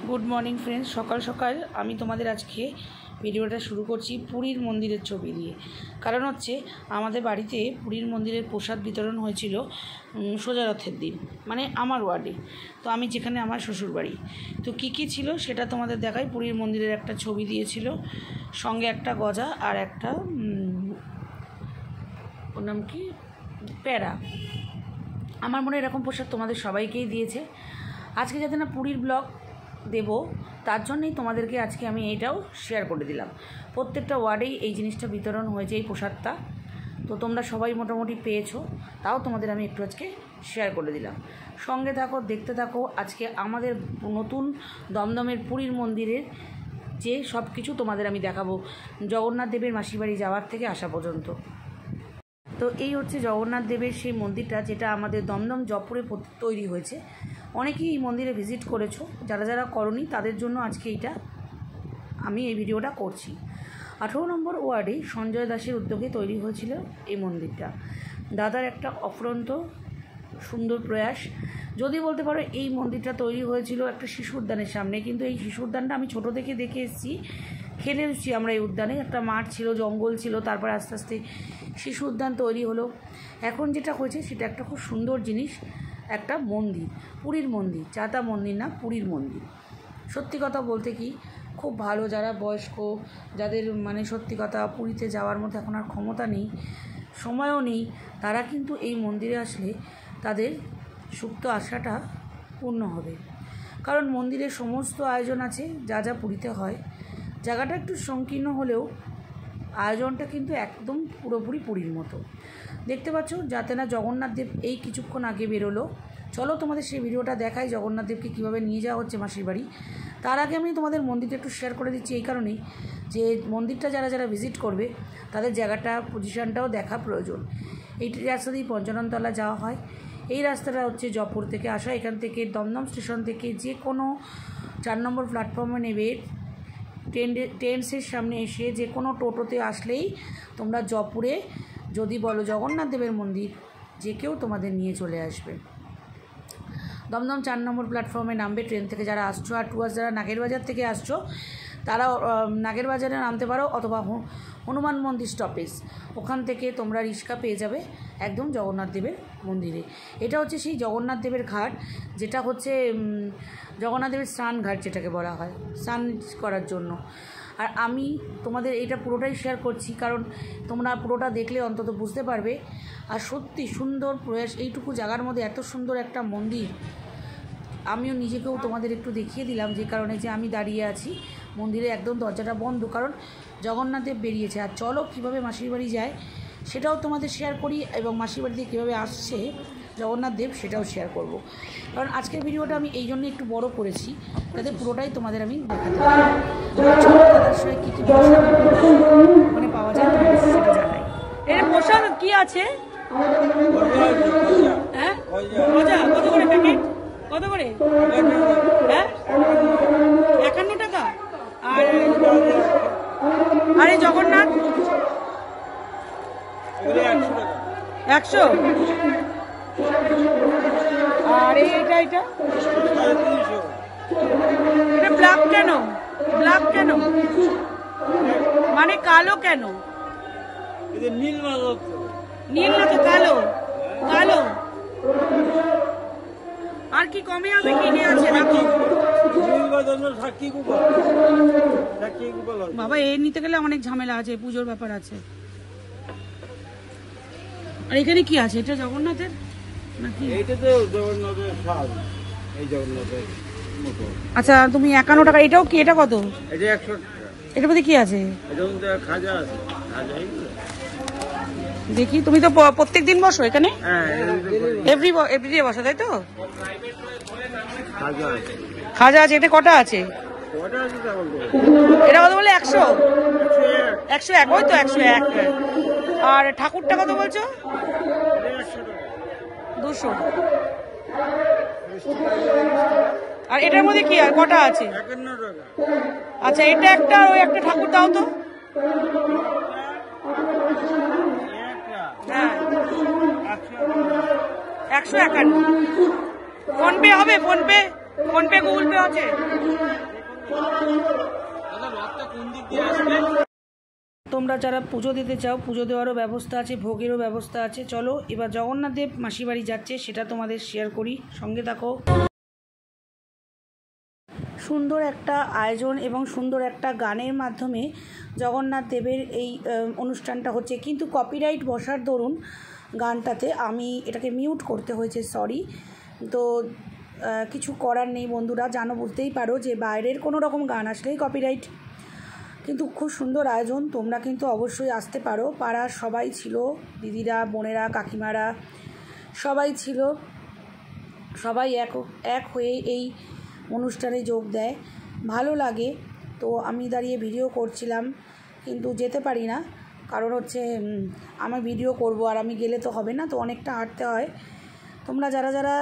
Good morning friends सकाल सकाल आमी तोमादेर आज के भिडियोटा शुरू करছি পুরীর মন্দিরের ছবি দিয়ে। কারণ হচ্ছে আমাদের বাড়িতে পুরীর মন্দিরের প্রসাদ বিতরণ হয়েছিল সোজা রথের দিন, মানে আমার ওয়ার্ডে, তো আমি যেখানে আমার শ্বশুর বাড়ি, তো কী ছিল সেটা তোমাদের দেখাই। পুরীর মন্দিরের একটা ছবি দিয়েছিল, সঙ্গে একটা গজা আর একটা ওর নাম কি প্যারা। আমার মনে এরকম প্রসাদ তোমাদের সবাইকেই দিয়েছে। আজকে যাতে না পুরীর ব্লগ দেব তার জন্যই তোমাদেরকে আজকে আমি এইটাও শেয়ার করে দিলাম। প্রত্যেকটা ওয়ার্ডেই এই জিনিসটা বিতরণ হয়েছে, এই প্রসাদটা, তো তোমরা সবাই মোটামুটি পেয়েছো, তাও তোমাদের আমি একটু আজকে শেয়ার করে দিলাম। সঙ্গে থাকো, দেখতে থাকো। আজকে আমাদের নতুন দমদমের পুরীর মন্দিরের যে সব কিছু তোমাদের আমি দেখাবো, জগন্নাথ দেবের মাসির বাড়ি যাওয়ার থেকে আসা পর্যন্ত। তো এই হচ্ছে জগন্নাথ দেবের সেই মন্দিরটা, যেটা আমাদের দমদম জবপুরে তৈরি হয়েছে। অনেকেই এই মন্দিরে ভিজিট করেছো, যারা যারা করনি তাদের জন্য আজকে আমি এই ভিডিওটা করছি। 18 নম্বর ওয়ার্ডে সঞ্জয় দাসের উদ্যোগে তৈরি হয়েছিল এই মন্দিরটা। দাদার একটা অফুরন্ত সুন্দর প্রয়াস। যদি বলতে পারো এই মন্দিরটা তৈরি হয়েছিল একটা শিশু উদ্যানের সামনে, কিন্তু এই শিশু উদ্যানটা আমি ছোটো থেকে দেখে এসেছি, খেলে এসেছি আমরা এই উদ্যানে। একটা মাঠ ছিল, জঙ্গল ছিল, তারপর আস্তে আস্তে শিশু উদ্যান তৈরি হলো। এখন যেটা হয়েছে সেটা একটা খুব সুন্দর জিনিস, একটা মন্দির, পুরীর মন্দির, চাতা মন্দির না, পুরীর মন্দির। সত্যি কথা বলতে কি খুব ভালো। যারা বয়স্ক, যাদের মানে সত্যি কথা পুরীতে যাওয়ার মতো এখন আর ক্ষমতা নেই, সময়ও নেই, তারা কিন্তু এই মন্দিরে আসলে তাদের সুপ্ত আশাটা পূর্ণ হবে। কারণ মন্দিরে সমস্ত আয়োজন আছে যা যা পুরীতে হয়। জায়গাটা একটু সংকীর্ণ হলেও আয়োজনটা কিন্তু একদম পুরোপুরি পুরীর মতো। দেখতে পাচ্ছ যাতে না জগন্নাথ দেব এই কিছুক্ষণ আগে বেরোলো। চলো তোমাদের সেই ভিডিওটা দেখাই, জগন্নাথ দেবকে কীভাবে নিয়ে যাওয়া হচ্ছে মাসির বাড়ি। তার আগে আমি তোমাদের মন্দিরটা একটু শেয়ার করে দিচ্ছি এই কারণেই যে মন্দিরটা যারা যারা ভিজিট করবে তাদের জায়গাটা, পজিশনটাও দেখা প্রয়োজন। এই রাস্তা দিয়ে পঞ্চাননতলা যাওয়া হয়। এই রাস্তাটা হচ্ছে জয়পুর থেকে আসা। এখান থেকে দমদম স্টেশন থেকে যে কোনো 4 নম্বর প্ল্যাটফর্মে নেবে, ট্রেন্সের সামনে এসে যে কোনো টোটোতে আসলেই তোমরা জয়পুরে যদি বলো জগন্নাথ দেবের মন্দির, যে কেউ তোমাদের নিয়ে চলে আসবে। দমদম 4 নম্বর প্ল্যাটফর্মে নামবে ট্রেন থেকে যারা আসছো। আর টুয়ার্স যারা নাগেরবাজার থেকে আসছো তারা নাগেরবাজারে নামতে পারো, অথবা হনুমান মন্দির স্টপেজ, ওখান থেকে তোমরা রিক্সা পেয়ে যাবে একদম জগন্নাথ দেবের মন্দিরে। এটা হচ্ছে সেই জগন্নাথ দেবের ঘাট, যেটা হচ্ছে জগন্নাথ দেবের স্নান ঘাট যেটাকে বলা হয়, স্নান করার জন্য। আর আমি তোমাদের এটা পুরোটাই শেয়ার করছি কারণ তোমরা পুরোটা দেখলে অন্তত বুঝতে পারবে। আর সত্যি সুন্দর প্রয়াস, এইটুকু জায়গার মধ্যে এত সুন্দর একটা মন্দির। আমিও নিজেকেও তোমাদের একটু দেখিয়ে দিলাম, যে কারণে যে আমি দাঁড়িয়ে আছি মন্দিরে, একদম দরজাটা বন্ধ, কারণ জগন্নাথ দেব বেরিয়েছে। আর চলো কীভাবে মাসির বাড়ি যায় সেটাও তোমাদের শেয়ার করি, এবং মাসির বাড়ি দিয়ে কীভাবে আসছে জগন্নাথ দেব সেটাও শেয়ার করব। কারণ আজকের ভিডিওটা আমি এই জন্য একটু বড় করেছি, যাতে পুরোটাই তোমাদের আমি দেখাতে পারি। দাদার সঙ্গে কী কী ওখানে পাওয়া যায় তোমাদের সেটা জানাই। এর প্রসাদ কী আছে? হ্যাঁ, কত করে প্যাকেট? কত করে? হ্যাঁ, 51 টাকা। আর আরে জগন্নাথ 100। আর এটা এটা ব্ল্যাক কেন? ব্ল্যাক কেন মানে কালো কেন? নীল না তো কালো। কালো আর কি কমে হবে? কিনে আছে নাকি বাবা? এ নিতে গেলে অনেক ঝামেলা আছে, পুজোর ব্যাপার আছে। আর এখানে কি আছে? এটা জগন্নাথের নাকি? আচ্ছা তুমি 51 টাকা। এটাও কি? এটা কত? এটার মধ্যে কি আছে? দেখি। তুমি তো প্রত্যেক দিন বসো এখানে? এভরিডে বসো, তাই তো? খাজা আছে। এটা কটা আছে? এটা কত বলে? 100? 101? ওই তো 101। আর ঠাকুরটা কত বলছো? 200। আর এটার মধ্যে কি আর কটা আছে? আচ্ছা এটা একটা, ওই একটা ঠাকুর দাও তো। হ্যাঁ 151। ফোন পে হবে? ফোন পে গুগল পে আছে? তোমরা যারা পুজো দিতে চাও পুজো দেওয়ারও ব্যবস্থা আছে, ভোগেরও ব্যবস্থা আছে। চলো এবার জগন্নাথ দেব মাসিবাড়ি যাচ্ছে, সেটা তোমাদের শেয়ার করি, সঙ্গে থাকো। সুন্দর একটা আয়োজন এবং সুন্দর একটা গানের মাধ্যমে জগন্নাথ দেবের এই অনুষ্ঠানটা হচ্ছে, কিন্তু কপিরাইট বসার দরুন গানটাতে আমি এটাকে মিউট করতে হয়েছে, সরি। তো কিছু করার নেই বন্ধুরা, জানো, বুঝতেই পারো যে বাইরের কোনো রকম গান আসলেই কপিরাইট। কিন্তু খুব সুন্দর আয়োজন, তোমরা কিন্তু অবশ্যই আসতে পারো। পাড়ার সবাই ছিল, দিদিরা, বোনেরা, কাকিমারা সবাই ছিল, সবাই এক হয়ে এই অনুষ্ঠানে যোগ দেয়, ভালো লাগে। তো আমি দাঁড়িয়ে ভিডিও করছিলাম, কিন্তু যেতে পারি না, কারণ হচ্ছে আমার ভিডিও করব আর আমি গেলে তো হবে না, তো অনেকটা হাঁটতে হয়। তোমরা যারা যারা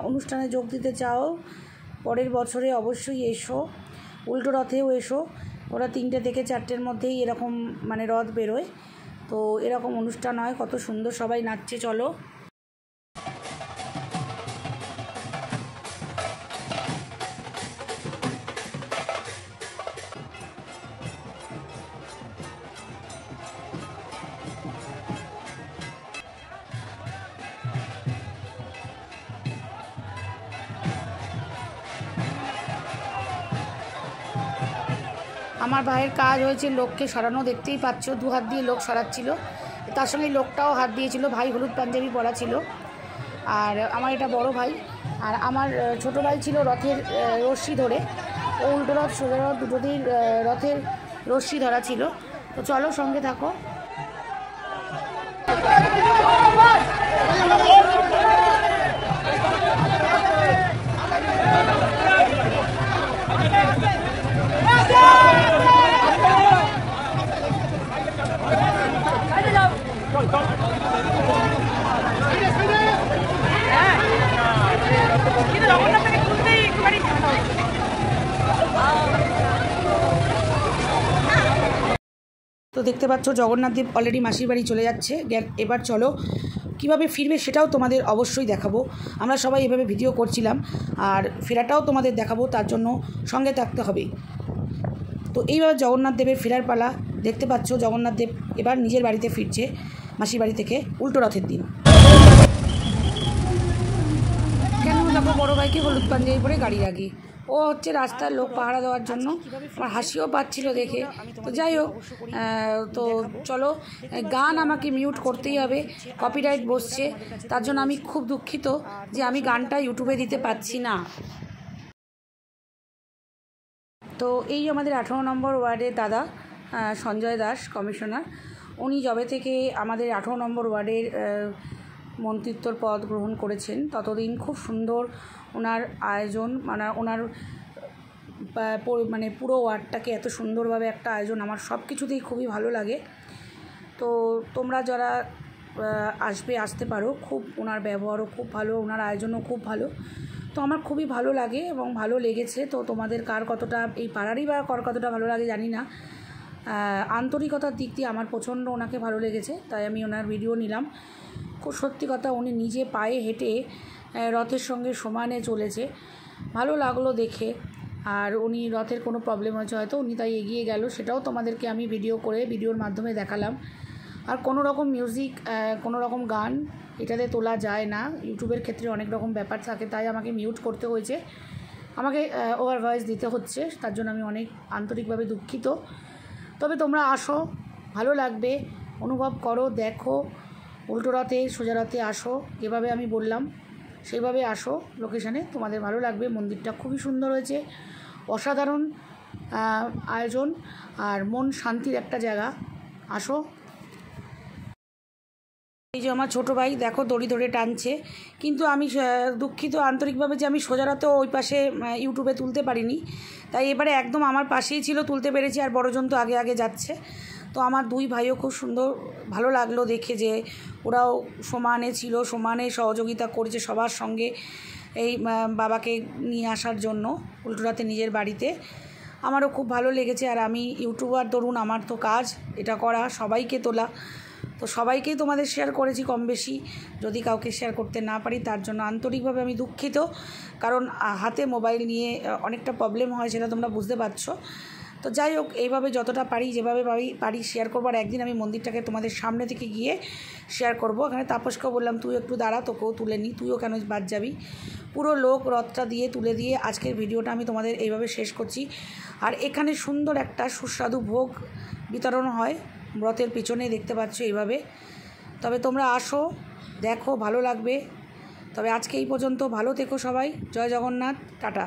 অনুষ্ঠানে যোগ দিতে চাও পরের বছরে অবশ্যই এসো, উল্টো রথেও এসো। ওরা 3টে থেকে 4টের মধ্যেই এরকম মানে রথ বেরোয়, তো এরকম অনুষ্ঠান হয়, কত সুন্দর সবাই নাচছে। চলো আমার ভাইয়ের কাজ হয়েছে লোককে সরানো, দেখতেই পাচ্ছ 2 হাত দিয়ে লোক সরাচ্ছিল, তার সঙ্গে লোকটাও হাত দিয়েছিল। ভাই হলুদ পাঞ্জাবি পরা ছিল, আর আমার এটা বড় ভাই, আর আমার ছোট ভাই ছিল রথের রশ্মি ধরে। ও উল্টো রথ সোজা রথ দুটোতেই রথের রশ্মি ধরা ছিল। তো চলো সঙ্গে থাকো। তো দেখতে পাচ্ছ জগন্নাথ দেব অলরেডি মাসির বাড়ি চলে যাচ্ছে। এবার চলো কিভাবে ফিরবে সেটাও তোমাদের অবশ্যই দেখাবো। আমরা সবাই এভাবে ভিডিও করছিলাম, আর ফেরাটাও তোমাদের দেখাবো, তার জন্য সঙ্গে থাকতে হবে। তো এইভাবে জগন্নাথ দেবের ফেরার পালা। দেখতে পাচ্ছ জগন্নাথ দেব এবার নিজের বাড়িতে ফিরছে মাসির বাড়ি থেকে উল্টো রথের দিন। কেন দেখো বড় ভাইকে হলুদ পাঞ্জাবি পরে গাড়ি রাখি, ও হচ্ছে রাস্তার লোক পাহারা দেওয়ার জন্য। আমার হাসিও পাচ্ছিল দেখে। তো যাই হোক, তো চলো, গান আমাকে মিউট করতেই হবে, কপিরাইট বসছে, তার জন্য আমি খুব দুঃখিত যে আমি গানটা ইউটিউবে দিতে পারছি না। তো এই আমাদের 18 নম্বর ওয়ার্ডের দাদা সঞ্জয় দাস কমিশনার, উনি যবে থেকে আমাদের 18 নম্বর ওয়ার্ডের মন্ত্রিত্বর পদ গ্রহণ করেছেন ততদিন খুব সুন্দর ওনার আয়োজন, মানে ওনার মানে পুরো ওয়ার্ডটাকে এত সুন্দরভাবে একটা আয়োজন, আমার সব কিছুতেই খুবই ভালো লাগে। তো তোমরা যারা আসতে পারো, খুব ওনার ব্যবহারও খুব ভালো, ওনার আয়োজনও খুব ভালো। তো আমার খুবই ভালো লাগে এবং ভালো লেগেছে। তো তোমাদের কার কতটা, এই পাড়ারই বা কার কতটা ভালো লাগে জানি না, আন্তরিকতার দিক দিয়ে আমার প্রচণ্ড ওনাকে ভালো লেগেছে, তাই আমি ওনার ভিডিও নিলাম। খুব সত্যি কথা, উনি নিজে পায়ে হেঁটে রথের সঙ্গে সমানে চলেছে, ভালো লাগলো দেখে। আর উনি রথের কোনো প্রবলেম হয়েছে হয়তো, উনি তাই এগিয়ে গেল, সেটাও তোমাদেরকে আমি ভিডিওর মাধ্যমে দেখালাম। আর কোনো রকম মিউজিক, কোনো রকম গান এটাতে তোলা যায় না, ইউটিউবের ক্ষেত্রে অনেক রকম ব্যাপার থাকে, তাই আমাকে মিউট করতে হয়েছে, আমাকে ওভার ভয়েস দিতে হচ্ছে, তার জন্য আমি অনেক আন্তরিকভাবে দুঃখিত। তবে তোমরা আসো, ভালো লাগবে, অনুভব করো, দেখো, উল্টো রথে সোজা রথে আসো, যেভাবে আমি বললাম সেইভাবে আসো লোকেশানে, তোমাদের ভালো লাগবে। মন্দিরটা খুবই সুন্দর হয়েছে, অসাধারণ আয়োজন, আর মন শান্তির একটা জায়গা, আসো। এই যে আমার ছোটো ভাই দেখো দড়ি ধরে টানছে, কিন্তু আমি দুঃখিত আন্তরিকভাবে যে আমি সোজা রাতে ওই পাশে ইউটিউবে তুলতে পারিনি, তাই এবারে একদম আমার পাশেই ছিল, তুলতে পেরেছি। আর বড়জন তো আগে আগে যাচ্ছে। তো আমার দুই ভাইও খুব সুন্দর, ভালো লাগলো দেখে যে ওরাও সমানে ছিল, সমানে সহযোগিতা করেছে সবার সঙ্গে এই বাবাকে নিয়ে আসার জন্য উল্টোরাতে নিজের বাড়িতে। আমারও খুব ভালো লেগেছে। আর আমি ইউটিউবার ধরুন, আমার তো কাজ এটা করা, সবাইকে তোলা, তো তো সবাইকেই তোমাদের শেয়ার করেছি কম বেশি, যদি কাউকে শেয়ার করতে না পারি তার জন্য আন্তরিকভাবে আমি দুঃখিত, কারণ হাতে মোবাইল নিয়ে অনেকটা প্রবলেম হয়, সেটা তোমরা বুঝতে পারছো। তো যাই হোক, এইভাবে যতটা পারি, যেভাবে পারি শেয়ার করবো। আর একদিন আমি মন্দিরটাকে তোমাদের সামনে থেকে গিয়ে শেয়ার করব। এখানে তাপসকেও বললাম তুই একটু দাঁড়া, তোকেও তুলে নিই, তুইও কেন বাদ যাবি। পুরো লোক রথটা দিয়ে তুলে দিয়ে আজকের ভিডিওটা আমি তোমাদের এইভাবে শেষ করছি। আর এখানে সুন্দর একটা সুস্বাদু ভোগ বিতরণ হয় রথের পিছনেই, দেখতে পাচ্ছ এইভাবে। তবে তোমরা আসো, দেখো, ভালো লাগবে। তবে আজকে এই পর্যন্ত, ভালো থেকো সবাই। জয় জগন্নাথ, টাটা।